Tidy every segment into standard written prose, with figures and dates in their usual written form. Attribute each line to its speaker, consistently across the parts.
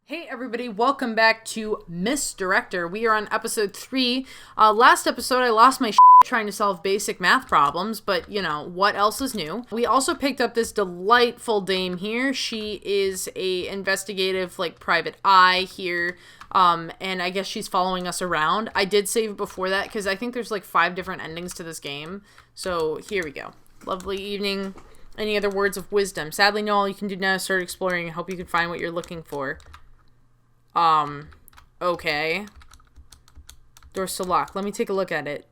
Speaker 1: Hey everybody, welcome back to Miss Director. We are on episode 3. Last episode I lost my trying to solve basic math problems, but you know, what else is new? We also picked up this delightful dame here. She is a investigative, private eye here, and I guess she's following us around. I did save before that because I think there's 5 different endings to this game. So here we go. Lovely evening. Any other words of wisdom? Sadly, no, all you can do now is start exploring. I hope you can find what you're looking for. Okay. Door's still locked. Let me take a look at it.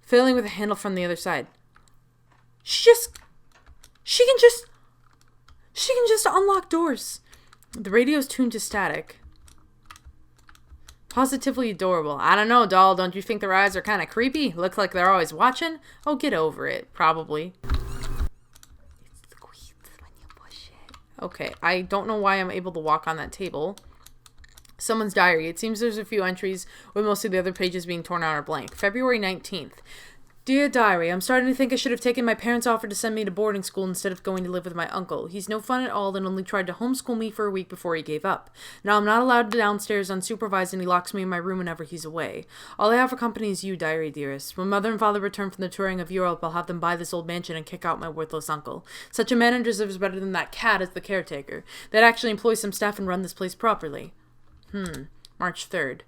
Speaker 1: Failing with a handle from the other side. She can just unlock doors. The radio's tuned to static. Positively adorable. I don't know, doll. Don't you think their eyes are kind of creepy? Look like they're always watching? Oh, get over it. Probably. It squeaks when you push it. Okay, I don't know why I'm able to walk on that table. Someone's diary. It seems there's a few entries, with most of the other pages being torn out or blank. February 19th. Dear Diary, I'm starting to think I should have taken my parents' offer to send me to boarding school instead of going to live with my uncle. He's no fun at all and only tried to homeschool me for a week before he gave up. Now I'm not allowed downstairs unsupervised and he locks me in my room whenever he's away. All I have for company is you, Diary dearest. When Mother and Father return from the touring of Europe, I'll have them buy this old mansion and kick out my worthless uncle. Such a man deserves better than that cat as the caretaker. They'd actually employ some staff and run this place properly. March 3rd.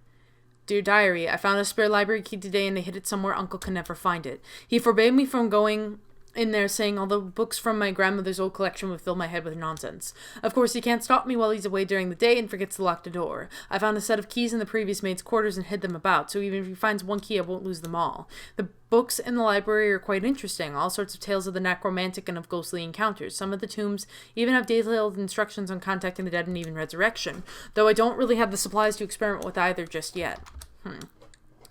Speaker 1: Dear Diary, I found a spare library key today and they hid it somewhere Uncle can never find it. He forbade me from going in there, saying all the books from my grandmother's old collection would fill my head with nonsense. Of course, he can't stop me while he's away during the day and forgets to lock the door. I found a set of keys in the previous maid's quarters and hid them about, so even if he finds one key, I won't lose them all. The books in the library are quite interesting, all sorts of tales of the necromantic and of ghostly encounters. Some of the tombs even have detailed instructions on contacting the dead and even resurrection, though I don't really have the supplies to experiment with either just yet.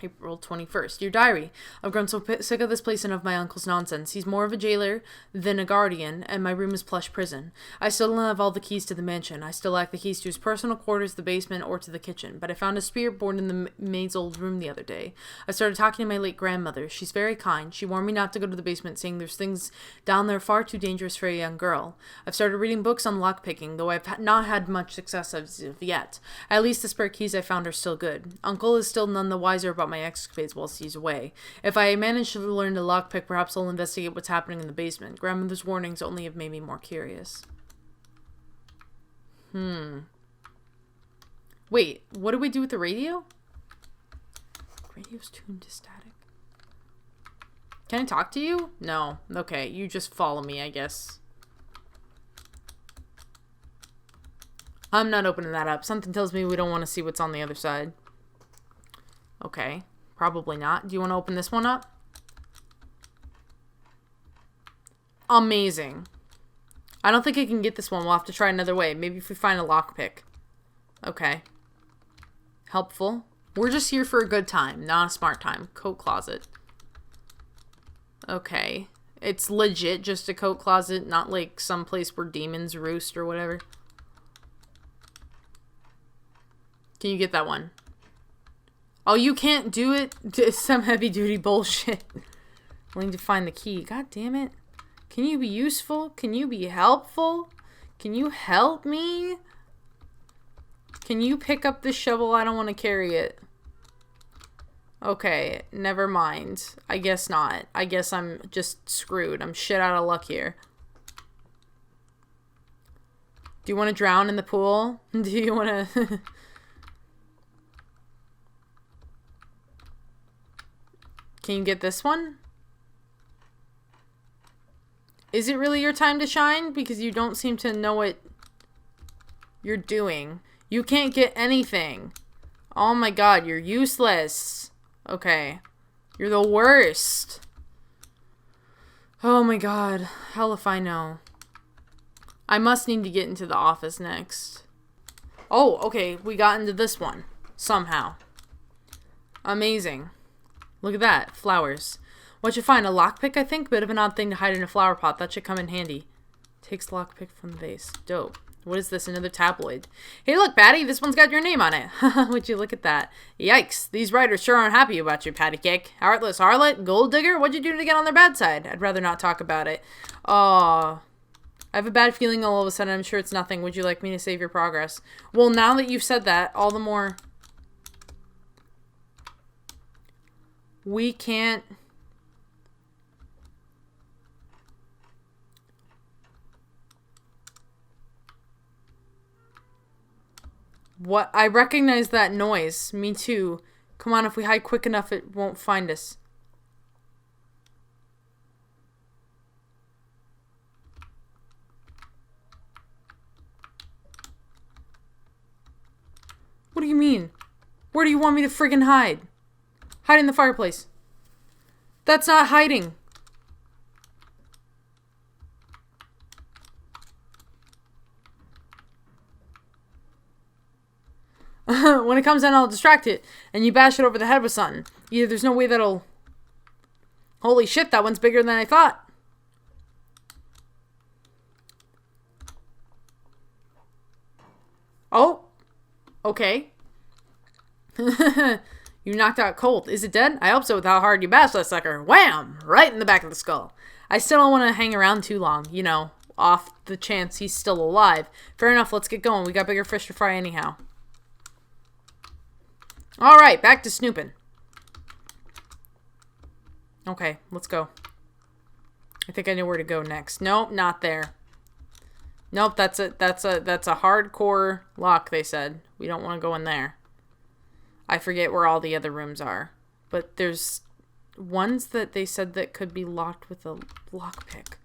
Speaker 1: April 21st. Dear Diary, I've grown so sick of this place and of my uncle's nonsense. He's more of a jailer than a guardian, and my room is plush prison. I still don't have all the keys to the mansion. I still lack the keys to his personal quarters, the basement, or to the kitchen. But I found a spirit board in the maid's old room the other day. I started talking to my late grandmother. She's very kind. She warned me not to go to the basement, saying there's things down there far too dangerous for a young girl. I've started reading books on lockpicking, though I've not had much success as of yet. At least the spare keys I found are still good. Uncle is still none the wiser about my escapades whilst he's away. If I manage to learn to lockpick, perhaps I'll investigate what's happening in the basement. Grandmother's warnings only have made me more curious. Wait, what do we do with the radio? Radio's tuned to static. Can I talk to you? No. Okay, you just follow me, I guess. I'm not opening that up. Something tells me we don't want to see what's on the other side. Okay. Probably not. Do you want to open this one up? Amazing. I don't think I can get this one. We'll have to try another way. Maybe if we find a lockpick. Okay. Helpful. We're just here for a good time, not a smart time. Coat closet. Okay. It's legit just a coat closet, not like some place where demons roost or whatever. Can you get that one? Oh, you can't do it? Some heavy-duty bullshit. Willing to find the key. God damn it. Can you be useful? Can you be helpful? Can you help me? Can you pick up this shovel? I don't want to carry it. Okay, never mind. I guess not. I guess I'm just screwed. I'm shit out of luck here. Do you want to drown in the pool? Do you want to... Can you get this one? Is it really your time to shine? Because you don't seem to know what you're doing. You can't get anything. Oh my god, you're useless. Okay. You're the worst. Oh my god. Hell if I know. I must need to get into the office next. Oh, okay. We got into this one. Somehow. Amazing. Look at that. Flowers. What'd you find? A lockpick, I think? Bit of an odd thing to hide in a flower pot. That should come in handy. Takes the lockpick from the vase. Dope. What is this? Another tabloid. Hey, look, Patty. This one's got your name on it. Would you look at that? Yikes. These writers sure aren't happy about you, Patty Cake. Heartless harlot? Gold digger? What'd you do to get on their bad side? I'd rather not talk about it. Oh. I have a bad feeling all of a sudden. I'm sure it's nothing. Would you like me to save your progress? Well, now that you've said that, all the more... We can't... What? I recognize that noise. Me too. Come on, if we hide quick enough, it won't find us. What do you mean? Where do you want me to friggin' hide? Hide in the fireplace. That's not hiding. When it comes in, I'll distract it, and you bash it over the head with something. Either there's no way that'll... Holy shit, that one's bigger than I thought. Oh. Okay. You knocked out cold. Is it dead? I hope so with how hard you bashed that sucker. Wham! Right in the back of the skull. I still don't want to hang around too long, you know, off the chance he's still alive. Fair enough, let's get going. We got bigger fish to fry anyhow. Alright, back to snooping. Okay, let's go. I think I know where to go next. Nope, not there. Nope, that's a hardcore lock, they said. We don't want to go in there. I forget where all the other rooms are. But there's ones that they said that could be locked with a lockpick.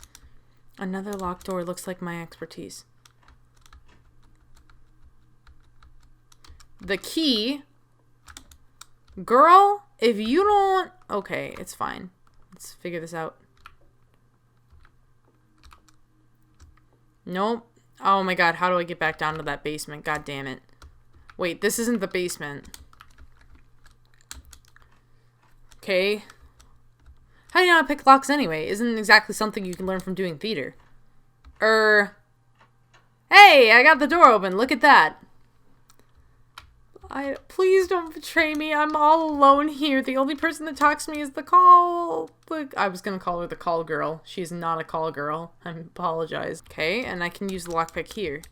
Speaker 1: Another locked door looks like my expertise. The key... Girl, if you don't... Okay, it's fine. Let's figure this out. Nope. Oh my god, how do I get back down to that basement? God damn it. Wait, this isn't the basement. Okay. How do you know how to pick locks anyway? Isn't exactly something you can learn from doing theater. Hey, I got the door open. Look at that. Please don't betray me. I'm all alone here. The only person that talks to me is the call... I was going to call her the call girl. She's not a call girl. I apologize. Okay, and I can use the lockpick here.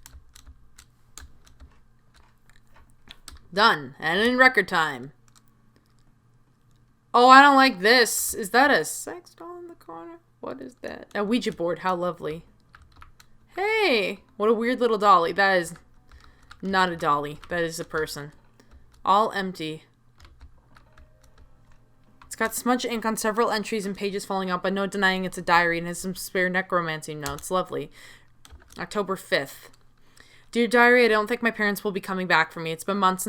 Speaker 1: Done. And in record time. Oh, I don't like this. Is that a sex doll in the corner? What is that? A Ouija board. How lovely. Hey! What a weird little dolly. That is not a dolly. That is a person. All empty. It's got smudged ink on several entries and pages falling out, but no denying it's a diary and has some spare necromancy notes. Lovely. October 5th. Dear Diary, I don't think my parents will be coming back for me. It's been months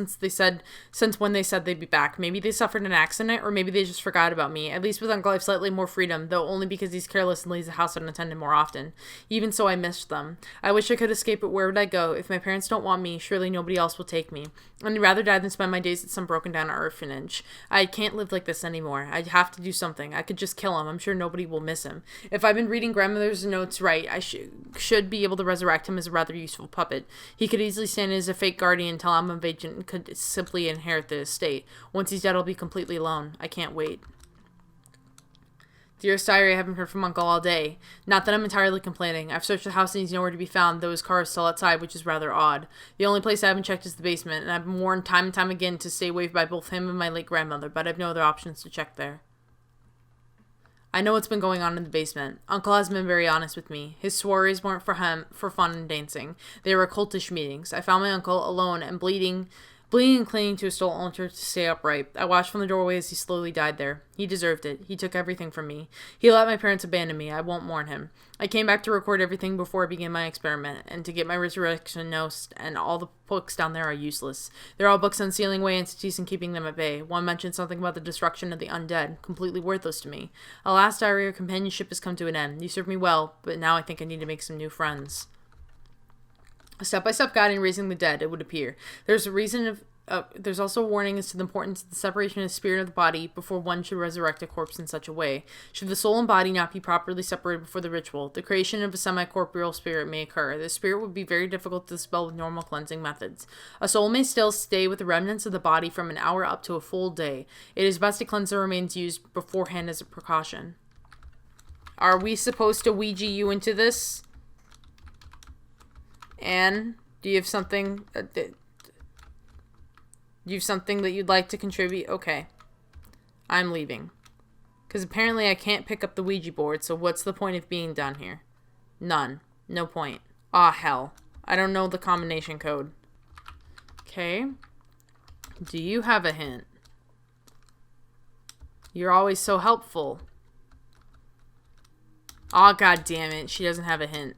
Speaker 1: since when they said they'd be back. Maybe they suffered an accident, or maybe they just forgot about me. At least with Uncle I have slightly more freedom, though only because he's careless and leaves the house unattended more often. Even so, I miss them. I wish I could escape, but where would I go? If my parents don't want me, surely nobody else will take me. I'd rather die than spend my days at some broken down orphanage. I can't live like this anymore. I have to do something. I could just kill him. I'm sure nobody will miss him. If I've been reading grandmother's notes right, I should be able to resurrect him as a rather useful puppet. He could easily stand as a fake guardian until I'm of age and could simply inherit the estate. Once he's dead, I'll be completely alone. I can't wait. Dearest Diary, I haven't heard from Uncle all day. Not that I'm entirely complaining. I've searched the house and he's nowhere to be found, though his car is still outside, which is rather odd. The only place I haven't checked is the basement, and I've been warned time and time again to stay away by both him and my late grandmother, but I've no other options to check there. I know what's been going on in the basement. Uncle has been very honest with me. His soirees weren't for fun and dancing. They were cultish meetings. I found my uncle alone and bleeding and clinging to a stone altar to stay upright. I watched from the doorway as he slowly died there. He deserved it. He took everything from me. He let my parents abandon me. I won't mourn him. I came back to record everything before I began my experiment, and to get my resurrection notes, and all the books down there are useless. They're all books on sealing away entities and keeping them at bay. One mentioned something about the destruction of the undead, completely worthless to me. Alas, Diary, your companionship has come to an end. You served me well, but now I think I need to make some new friends. A step-by-step guide in raising the dead, it would appear. There's also a warning as to the importance of the separation of the spirit of the body before one should resurrect a corpse in such a way. Should the soul and body not be properly separated before the ritual, the creation of a semi-corporeal spirit may occur. The spirit would be very difficult to dispel with normal cleansing methods. A soul may still stay with the remnants of the body from an hour up to a full day. It is best to cleanse the remains used beforehand as a precaution. Are we supposed to Ouija you into this? Anne, do you have something? You have something that you'd like to contribute? Okay. I'm leaving. Because apparently I can't pick up the Ouija board, so what's the point of being done here? None. No point. Aw, hell. I don't know the combination code. Okay. Do you have a hint? You're always so helpful. Aw, god damn it. She doesn't have a hint.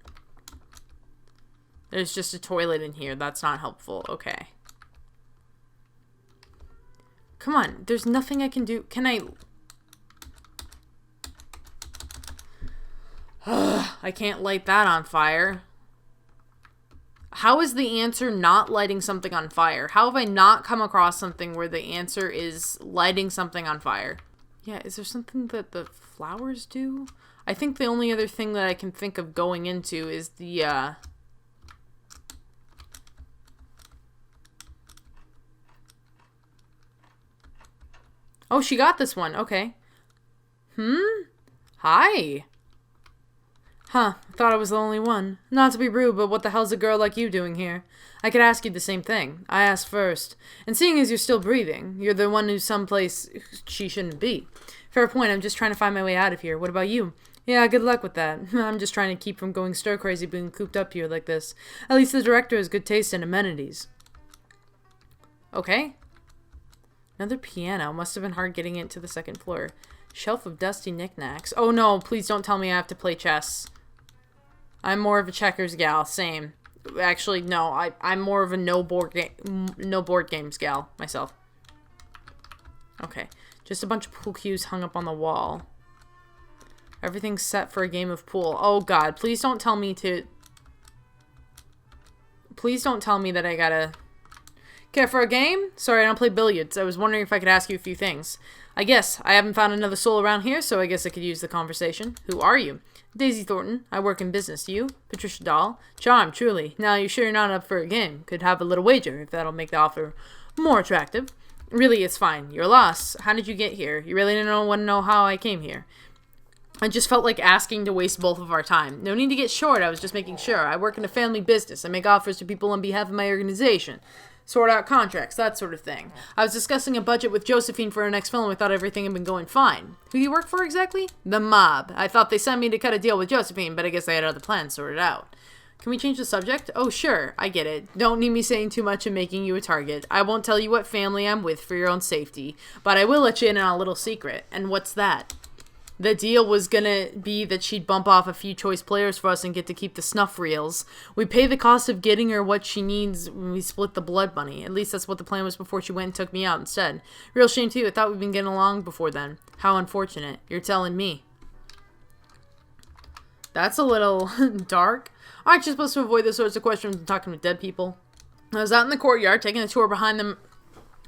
Speaker 1: There's just a toilet in here. That's not helpful. Okay. Come on. There's nothing I can do. Can I... I can't light that on fire. How is the answer not lighting something on fire? How have I not come across something where the answer is lighting something on fire? Yeah, is there something that the flowers do? I think the only other thing that I can think of going into is the, Oh, she got this one. Okay. Hi. Huh, thought I was the only one. Not to be rude, but what the hell's a girl like you doing here? I could ask you the same thing. I asked first. And seeing as you're still breathing, you're the one who's someplace she shouldn't be. Fair point, I'm just trying to find my way out of here. What about you? Yeah, good luck with that. I'm just trying to keep from going stir-crazy being cooped up here like this. At least the director has good taste in amenities. Okay. Another piano. Must have been hard getting it to the second floor. Shelf of dusty knickknacks. Oh no, please don't tell me I have to play chess. I'm more of a checkers gal. Same. Actually, no. I'm more of a no board games gal myself. Okay. Just a bunch of pool cues hung up on the wall. Everything's set for a game of pool. Oh god, please don't tell me to... Please don't tell me that I gotta... Care for a game? Sorry, I don't play billiards. I was wondering if I could ask you a few things. I guess. I haven't found another soul around here, so I guess I could use the conversation. Who are you? Daisy Thornton. I work in business. You? Patricia Dahl. Charmed, truly. Now, you sure you're not up for a game? Could have a little wager, if that'll make the offer more attractive. Really, it's fine. You're lost. How did you get here? You really didn't want to know how I came here. I just felt like asking to waste both of our time. No need to get short. I was just making sure. I work in a family business. I make offers to people on behalf of my organization. Sort out contracts, that sort of thing. I was discussing a budget with Josephine for her next film. I thought everything had been going fine. Who do you work for exactly? The mob. I thought they sent me to cut a deal with Josephine, but I guess they had other plans sorted out. Can we change the subject? Oh, sure. I get it. Don't need me saying too much and making you a target. I won't tell you what family I'm with for your own safety, but I will let you in on a little secret. And what's that? The deal was gonna be that she'd bump off a few choice players for us and get to keep the snuff reels. We pay the cost of getting her what she needs when we split the blood money. At least that's what the plan was before she went and took me out instead. Real shame too. I thought we'd been getting along before then. How unfortunate. You're telling me. That's a little dark. Aren't you supposed to avoid those sorts of questions when talking to dead people? I was out in the courtyard taking a tour behind them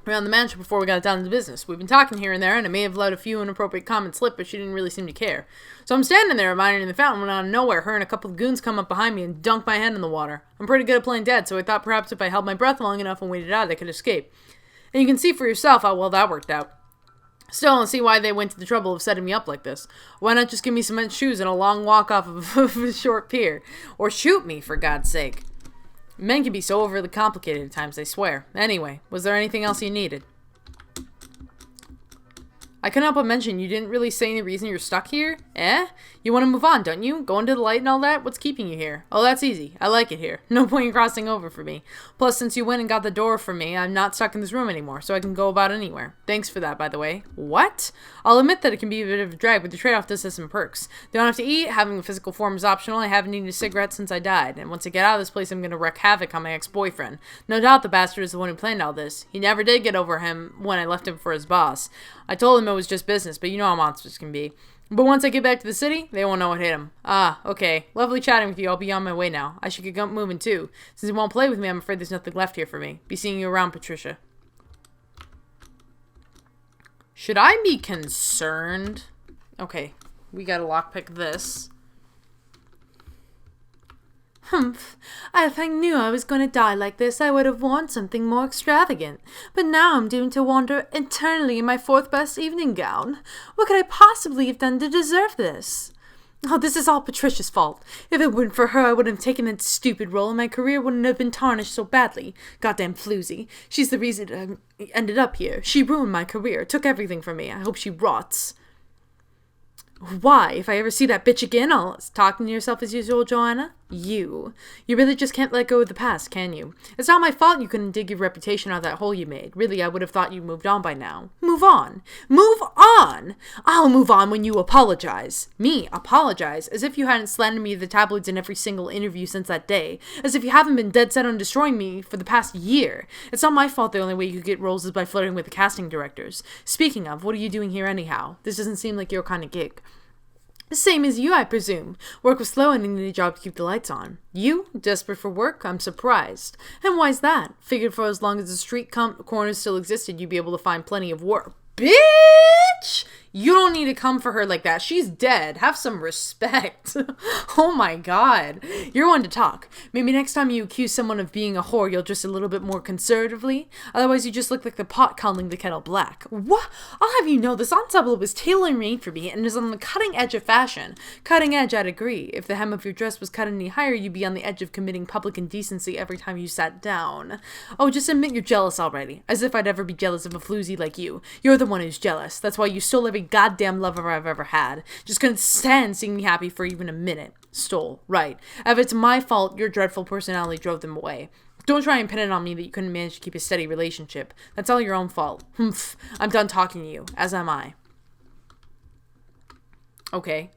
Speaker 1: around the mansion before we got down to business. We've been talking here and there, and I may have let a few inappropriate comments slip, but she didn't really seem to care. So I'm standing there admiring the fountain when out of nowhere, her and a couple of goons come up behind me and dunk my head in the water. I'm pretty good at playing dead, so I thought perhaps if I held my breath long enough and waited out, I could escape. And you can see for yourself how well that worked out. Still, I don't see why they went to the trouble of setting me up like this. Why not just give me cement shoes and a long walk off of a short pier? Or shoot me, for God's sake. Men can be so overly complicated at times, I swear. Anyway, was there anything else you needed? I couldn't help but mention you didn't really say any reason you're stuck here. Eh? You want to move on, don't you? Go into the light and all that? What's keeping you here? Oh, that's easy. I like it here. No point in crossing over for me. Plus, since you went and got the door for me, I'm not stuck in this room anymore, so I can go about anywhere. Thanks for that, by the way. What? I'll admit that it can be a bit of a drag, but the trade-off does have some perks. Don't have to eat. Having a physical form is optional. I haven't eaten a cigarette since I died. And once I get out of this place, I'm going to wreak havoc on my ex-boyfriend. No doubt the bastard is the one who planned all this. He never did get over him when I left him for his boss. I told him it was just business, but you know how monsters can be. But once I get back to the city, they won't know what hit him. Ah, okay. Lovely chatting with you. I'll be on my way now. I should get moving too. Since you won't play with me, I'm afraid there's nothing left here for me. Be seeing you around, Patricia. Should I be concerned? Okay, we gotta lockpick this. Humph. If I knew I was going to die like this, I would have worn something more extravagant. But now I'm doomed to wander eternally in my fourth best evening gown. What could I possibly have done to deserve this? Oh, this is all Patricia's fault. If it weren't for her, I wouldn't have taken that stupid role and my career wouldn't have been tarnished so badly. Goddamn floozy. She's the reason I ended up here. She ruined my career, took everything from me. I hope she rots. Why? If I ever see that bitch again, I'll... Talking to yourself as usual, Joanna? You really just can't let go of the past, can you? It's not my fault you couldn't dig your reputation out of that hole you made. Really, I would have thought you moved on by now. Move on. Move on! I'll move on when you apologize. Me? Apologize? As if you hadn't slandered me to the tabloids in every single interview since that day. As if you haven't been dead set on destroying me for the past year. It's not my fault the only way you get roles is by flirting with the casting directors. Speaking of, what are you doing here anyhow? This doesn't seem like your kind of gig. The same as you, I presume. Work was slow and I needed a job to keep the lights on. You? Desperate for work? I'm surprised. And why's that? Figured for as long as the street corners still existed, you'd be able to find plenty of work. Bitch! You don't need to come for her like that. She's dead. Have some respect. Oh my god. You're one to talk. Maybe next time you accuse someone of being a whore, you'll dress a little bit more conservatively. Otherwise, you just look like the pot calling the kettle black. What? I'll have you know this ensemble was tailor-made for me and is on the cutting edge of fashion. Cutting edge, I'd agree. If the hem of your dress was cut any higher, you'd be on the edge of committing public indecency every time you sat down. Oh, just admit you're jealous already. As if I'd ever be jealous of a floozy like you. You're the one who's jealous. That's why you stole every goddamn lover I've ever had. Just couldn't stand seeing me happy for even a minute. Stole. Right. If it's my fault, your dreadful personality drove them away. Don't try and pin it on me that you couldn't manage to keep a steady relationship. That's all your own fault. Humph. I'm done talking to you. As am I. Okay.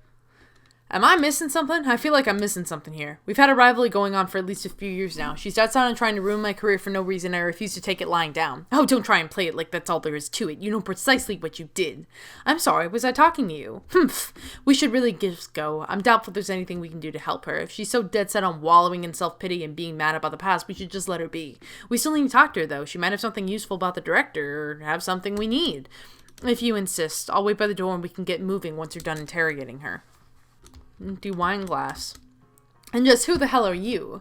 Speaker 1: Am I missing something? I feel like I'm missing something here. We've had a rivalry going on for at least a few years now. She's dead set on trying to ruin my career for no reason. I refuse to take it lying down. Oh, don't try and play it like that's all there is to it. You know precisely what you did. I'm sorry, was I talking to you? Humph. We should really just go. I'm doubtful there's anything we can do to help her. If she's so dead set on wallowing in self-pity and being mad about the past, we should just let her be. We still need to talk to her, though. She might have something useful about the director, or have something we need. If you insist, I'll wait by the door and we can get moving once you're done interrogating her. Empty wine glass. And just who the hell are you?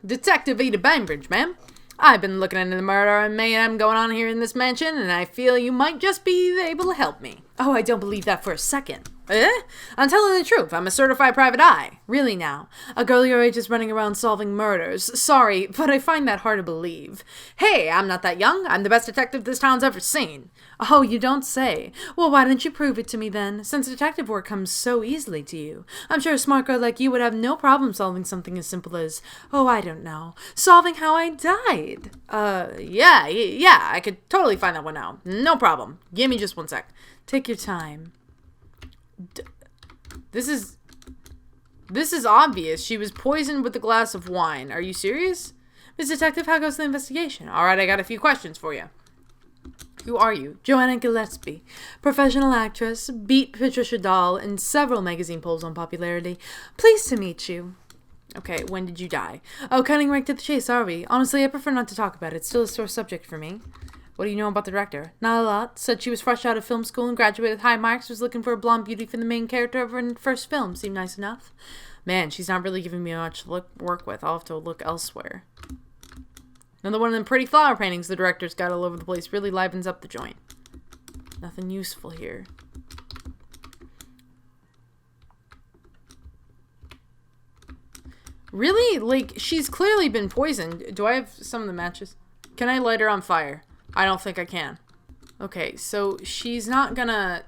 Speaker 1: Detective Ada Bainbridge, ma'am. I've been looking into the murder and mayhem going on here in this mansion, and I feel you might just be able to help me. Oh, I don't believe that for a second. Eh? I'm telling the truth. I'm a certified private eye. Really now. A girl your age is running around solving murders. Sorry, but I find that hard to believe. Hey, I'm not that young. I'm the best detective this town's ever seen. Oh, you don't say. Well, why don't you prove it to me then, since detective work comes so easily to you? I'm sure a smart girl like you would have no problem solving something as simple as, oh, I don't know, solving how I died. Yeah, I could totally find that one out. No problem. Give me just 1 sec. Take your time. This is obvious. She was poisoned with a glass of wine. Are you serious? Miss Detective, how goes the investigation? Alright, I got a few questions for you. Who are you? Joanna Gillespie. Professional actress, beat Patricia Dahl in several magazine polls on popularity. Pleased to meet you. Okay, when did you die? Oh, cutting right to the chase, are we? Honestly, I prefer not to talk about it. It's still a sore subject for me. What do you know about the director? Not a lot. Said she was fresh out of film school and graduated with high marks. Was looking for a blonde beauty for the main character of her first film. Seemed nice enough. Man, she's not really giving me much to work with. I'll have to look elsewhere. Another one of them pretty flower paintings the director's got all over the place. Really livens up the joint. Nothing useful here. Really? Like, she's clearly been poisoned. Do I have some of the matches? Can I light her on fire? I don't think I can. Okay, so she's not gonna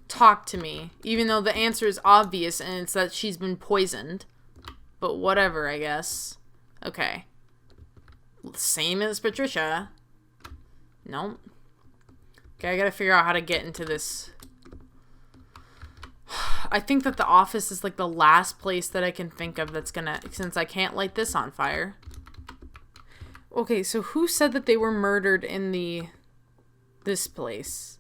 Speaker 1: talk to me, even though the answer is obvious and it's that she's been poisoned. But whatever, I guess. Okay. Same as Patricia. Nope. Okay, I gotta figure out how to get into this. I think that the office is like the last place that I can think of that's gonna, since I can't light this on fire. Okay, so who said that they were murdered in this place?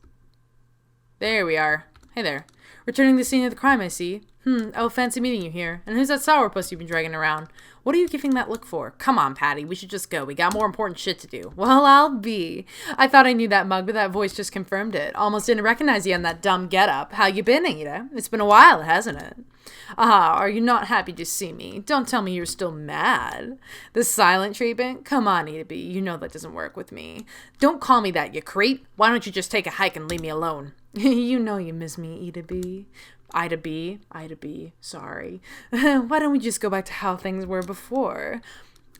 Speaker 1: There we are. Hey there. Returning to the scene of the crime, I see. Oh, fancy meeting you here. And who's that sourpuss you've been dragging around? What are you giving that look for? Come on, Patty. We should just go. We got more important shit to do. Well, I'll be. I thought I knew that mug, but that voice just confirmed it. Almost didn't recognize you in that dumb getup. How you been, Ada? It's been a while, hasn't it? Ah, are you not happy to see me? Don't tell me you're still mad. The silent treatment? Come on, Ida B. You know that doesn't work with me. Don't call me that, you creep. Why don't you just take a hike and leave me alone? You know you miss me, Ida B. Ida B, sorry. Why don't we just go back to how things were before?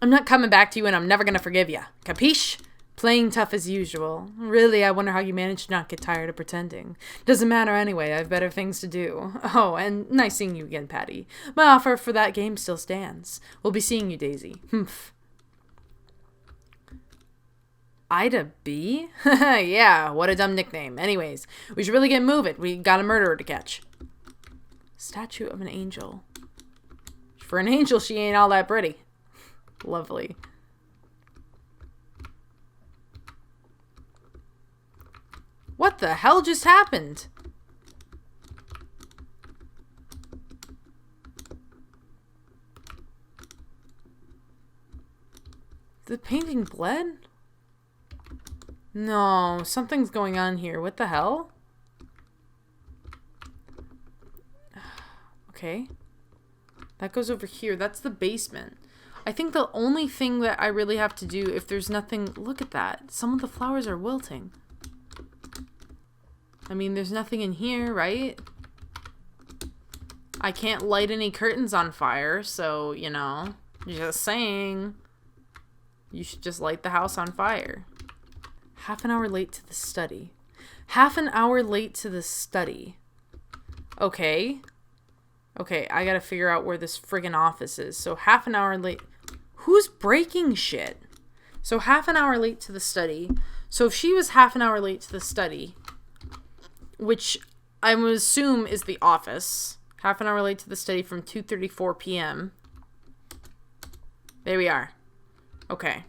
Speaker 1: I'm not coming back to you and I'm never gonna forgive you. Capiche? Playing tough as usual. Really, I wonder how you manage to not get tired of pretending. Doesn't matter anyway, I have better things to do. Oh, and nice seeing you again, Patty. My offer for that game still stands. We'll be seeing you, Daisy. Humph. Ida B? Yeah, what a dumb nickname. Anyways, we should really get moving. We got a murderer to catch. Statue of an angel. For an angel, she ain't all that pretty. Lovely. What the hell just happened? The painting bled? No, something's going on here. What the hell? Okay. That goes over here. That's the basement. I think the only thing that I really have to do, if there's nothing... Look at that. Some of the flowers are wilting. I mean, there's nothing in here, right? I can't light any curtains on fire, so, you know. Just saying. You should just light the house on fire. Half an hour late to the study. Half an hour late to the study. Okay. Okay, I gotta figure out where this friggin' office is. So half an hour late. Who's breaking shit? So half an hour late to the study. So if she was half an hour late to the study, which I would assume is the office. Half an hour late to the study from 2:34 p.m. There we are. Okay.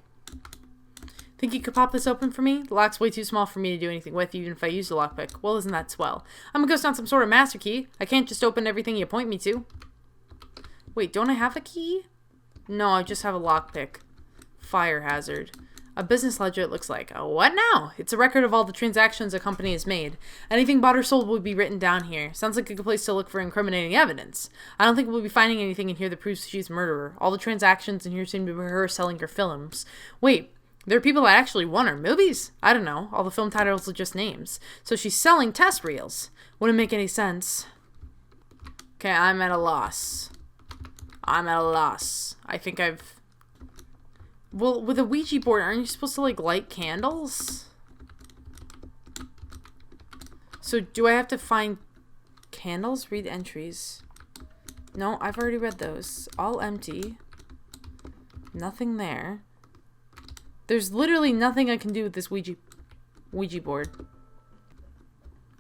Speaker 1: Think you could pop this open for me? The lock's way too small for me to do anything with, even if I used a lockpick. Well, isn't that swell? I'm a ghost on some sort of master key. I can't just open everything you point me to. Wait, don't I have a key? No, I just have a lockpick. Fire hazard. A business ledger, it looks like. Oh, what now? It's a record of all the transactions a company has made. Anything bought or sold will be written down here. Sounds like a good place to look for incriminating evidence. I don't think we'll be finding anything in here that proves she's a murderer. All the transactions in here seem to be her selling her films. Wait. There are people that actually won her movies? I don't know. All the film titles are just names. So she's selling test reels. Wouldn't make any sense. Okay, I'm at a loss. I'm at a loss. I think I've... Well, with a Ouija board, aren't you supposed to, like, light candles? So do I have to find candles? Read entries. No, I've already read those. All empty. Nothing there. There's literally nothing I can do with this Ouija board.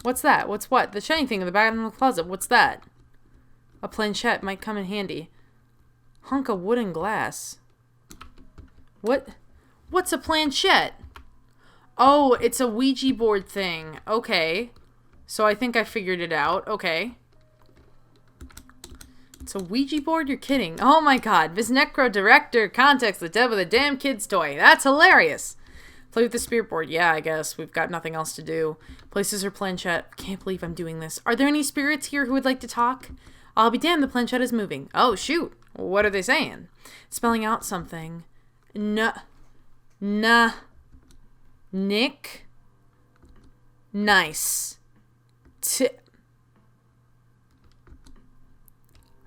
Speaker 1: What's that? What's what? The shiny thing in the back of the closet. What's that? A planchette might come in handy. Hunk of wooden glass. What? What's a planchette? Oh, it's a Ouija board thing. Okay. So I think I figured it out. Okay. It's a Ouija board? You're kidding. Oh my god. This Necro director contacts the dead with a damn kid's toy. That's hilarious. Play with the spirit board. Yeah, I guess. We've got nothing else to do. Places her planchette. Can't believe I'm doing this. Are there any spirits here who would like to talk? I'll be damned, the planchette is moving. Oh, shoot. What are they saying? Spelling out something. Nick. Nice.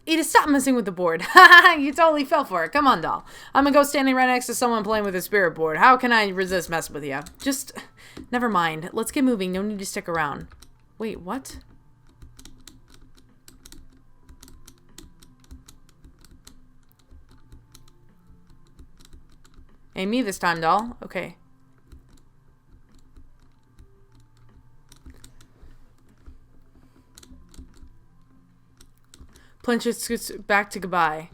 Speaker 1: Eda, stop messing with the board. Haha, you totally fell for it. Come on, doll. I'm gonna go standing right next to someone playing with a spirit board. How can I resist messing with you? Just, never mind. Let's get moving. No need to stick around. Wait, what? Ain't me this time, doll. Okay. Planchette scoots back to goodbye.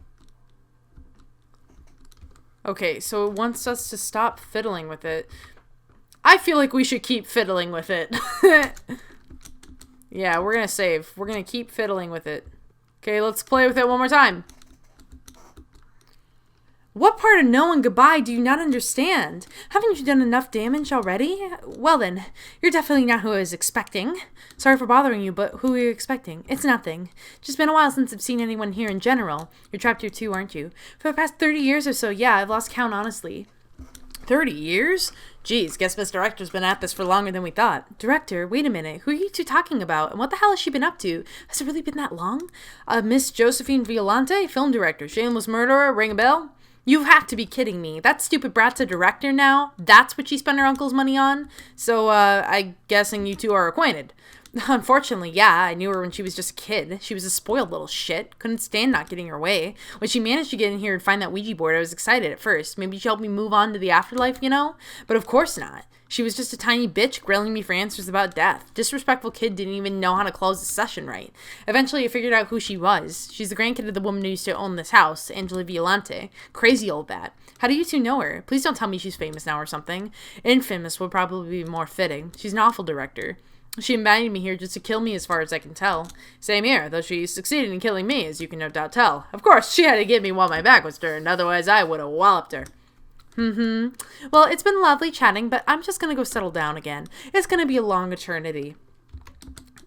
Speaker 1: Okay, so it wants us to stop fiddling with it. I feel like we should keep fiddling with it. Yeah, we're gonna save. We're gonna keep fiddling with it. Okay, let's play with it one more time. What part of no and goodbye do you not understand? Haven't you done enough damage already? Well then, you're definitely not who I was expecting. Sorry for bothering you, but who are you expecting? It's nothing. Just been a while since I've seen anyone here in general. You're trapped here too, aren't you? For the past 30 years or so, yeah, I've lost count, honestly. 30 years? Geez, guess Miss Director's been at this for longer than we thought. Director, wait a minute. Who are you two talking about? And what the hell has she been up to? Has it really been that long? Miss Josephine Violante, film director. Shameless murderer, ring a bell? You have to be kidding me. That stupid brat's a director now? That's what she spent her uncle's money on? So, I'm guessing you two are acquainted. Unfortunately, yeah, I knew her when she was just a kid. She was a spoiled little shit. Couldn't stand not getting her way. When she managed to get in here and find that Ouija board, I was excited at first. Maybe she'd help me move on to the afterlife, you know? But of course not. She was just a tiny bitch grilling me for answers about death. Disrespectful kid didn't even know how to close the session right. Eventually, I figured out who she was. She's the grandkid of the woman who used to own this house, Angela Violante. Crazy old bat. How do you two know her? Please don't tell me she's famous now or something. Infamous would probably be more fitting. She's an awful director. She invited me here just to kill me as far as I can tell. Same here, though she succeeded in killing me, as you can no doubt tell. Of course, she had to get me while my back was turned, otherwise I would have walloped her. Well, it's been lovely chatting, but I'm just gonna go settle down again. It's gonna be a long eternity.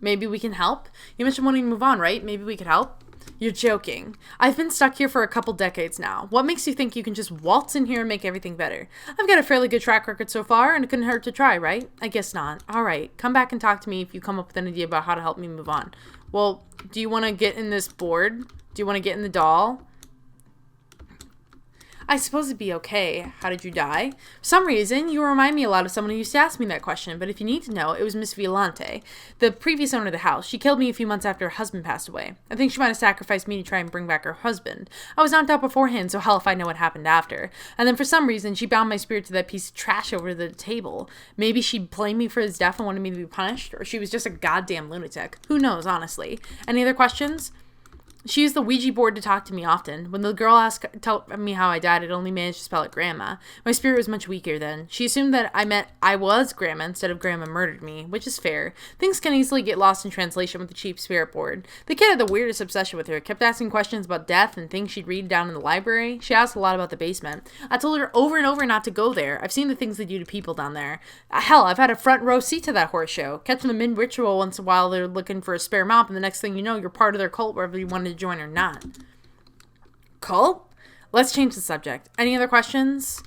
Speaker 1: Maybe we can help? You mentioned wanting to move on, right? Maybe we could help? You're joking. I've been stuck here for a couple decades now. What makes you think you can just waltz in here and make everything better? I've got a fairly good track record so far, and it couldn't hurt to try, right? I guess not. Alright, come back and talk to me if you come up with an idea about how to help me move on. Well, do you want to get in this board? Do you want to get in the doll? I suppose it'd be okay. How did you die? For some reason, you remind me a lot of someone who used to ask me that question, but if you need to know, it was Miss Violante, the previous owner of the house. She killed me a few months after her husband passed away. I think she might have sacrificed me to try and bring back her husband. I was knocked out beforehand, so hell if I know what happened after. And then for some reason, she bound my spirit to that piece of trash over the table. Maybe she blamed me for his death and wanted me to be punished, or she was just a goddamn lunatic. Who knows, honestly. Any other questions? She used the Ouija board to talk to me often. When the girl told me how I died, it only managed to spell it Grandma. My spirit was much weaker then. She assumed that I meant I was Grandma instead of Grandma murdered me, which is fair. Things can easily get lost in translation with the cheap spirit board. The kid had the weirdest obsession with her, kept asking questions about death and things she'd read down in the library. She asked a lot about the basement. I told her over and over not to go there. I've seen the things they do to people down there. Hell, I've had a front row seat to that horse show. Catch them in ritual once in a while, they're looking for a spare mop, and the next thing you know, you're part of their cult wherever you wanted to join or not. Cult? Let's change the subject. Any other questions?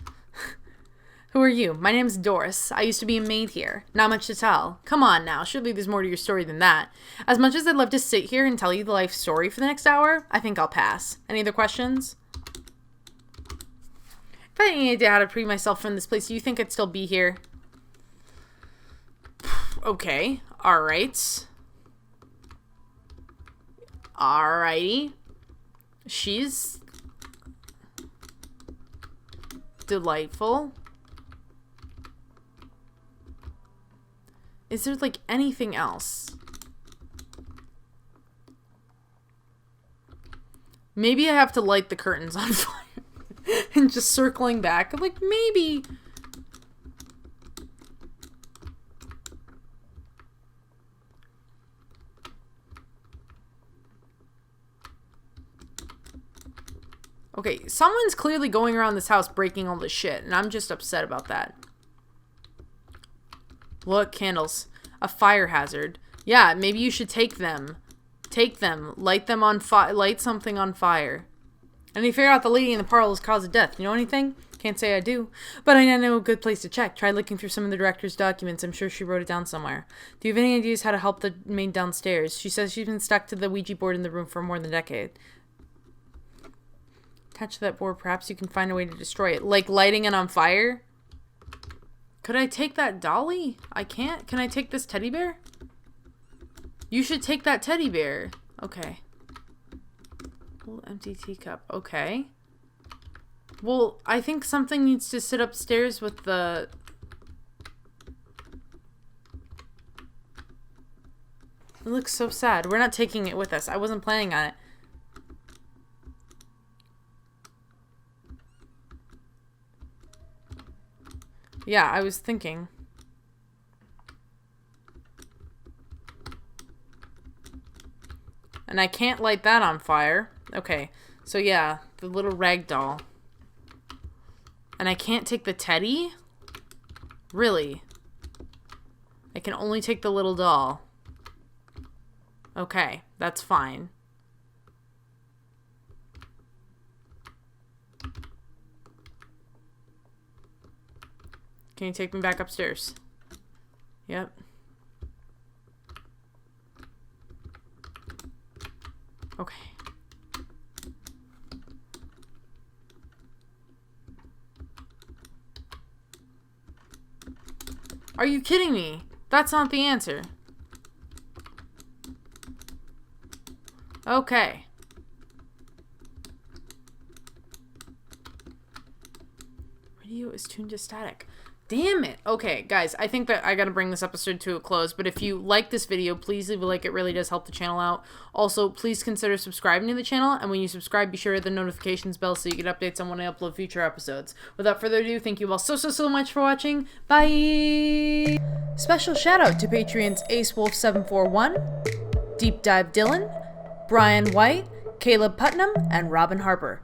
Speaker 1: Who are you? My name's Doris. I used to be a maid here. Not much to tell. Come on now, surely there's more to your story than that. As much as I'd love to sit here and tell you the life story for the next hour, I think I'll pass. Any other questions? If I had any idea how to free myself from this place, do you think I'd still be here? Okay. Alright. Alrighty. She's delightful. Is there like anything else? Maybe I have to light the curtains on fire and just circling back. I'm like, maybe. Okay, someone's clearly going around this house breaking all this shit, and I'm just upset about that. Look, candles. A fire hazard. Yeah, maybe you should take them. Take them. Light them on fire. Light something on fire. And you figure out the lady in the parlor's cause of death. You know anything? Can't say I do. But I know a good place to check. Try looking through some of the director's documents. I'm sure she wrote it down somewhere. Do you have any ideas how to help the maid downstairs? She says she's been stuck to the Ouija board in the room for more than a decade. Attached to that board, perhaps you can find a way to destroy it. Like lighting it on fire? Could I take that dolly? I can't. Can I take this teddy bear? You should take that teddy bear. Okay. Little empty teacup. Okay. Well, I think something needs to sit upstairs with the... It looks so sad. We're not taking it with us. I wasn't planning on it. Yeah, I was thinking. And I can't light that on fire. Okay, so yeah, the little rag doll. And I can't take the teddy? Really? I can only take the little doll. Okay, that's fine. Can you take me back upstairs? Yep. Okay. Are you kidding me? That's not the answer. Okay. Radio is tuned to static. Damn it. Okay, guys, I think that I gotta bring this episode to a close, but if you like this video, please leave a like. It really does help the channel out. Also, please consider subscribing to the channel, and when you subscribe, be sure to hit the notifications bell so you get updates on when I upload future episodes. Without further ado, thank you all so much for watching. Bye! Special shout out to Patreons AceWolf741, Deep Dive Dylan, Brian White, Caleb Putnam, and Robin Harper.